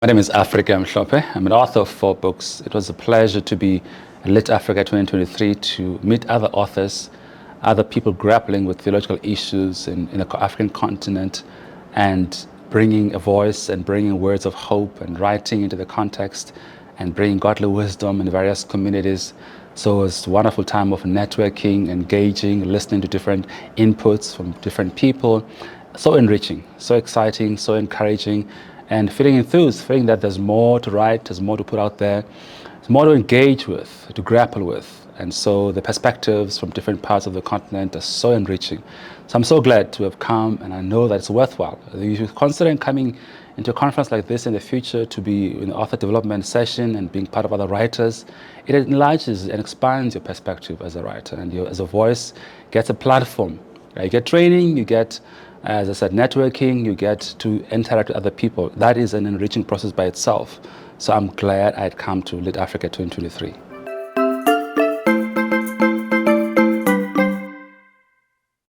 My name is Afrika Mhlope. I'm an author of 4 books. It was a pleasure to be at LittAfrica 2023 to meet other authors, other people grappling with theological issues in the African continent, and bringing a voice and bringing words of hope and writing into the context and bringing godly wisdom in various communities. So it's a wonderful time of networking, engaging, listening to different inputs from different people. So enriching, so exciting, so encouraging, and feeling enthused, feeling that there's more to write, there's more to put out there, there's more to engage with, to grapple with. And so the perspectives from different parts of the continent are so enriching. So I'm so glad to have come, and I know that it's worthwhile. You should consider coming into a conference like this in the future to be in the author development session and being part of other writers. It enlarges and expands your perspective as a writer, and you, as a voice, gets a platform. You get training, you get, as I said, networking, you get to interact with other people. That is an enriching process by itself. So I'm glad I'd come to LittAfrica 2023.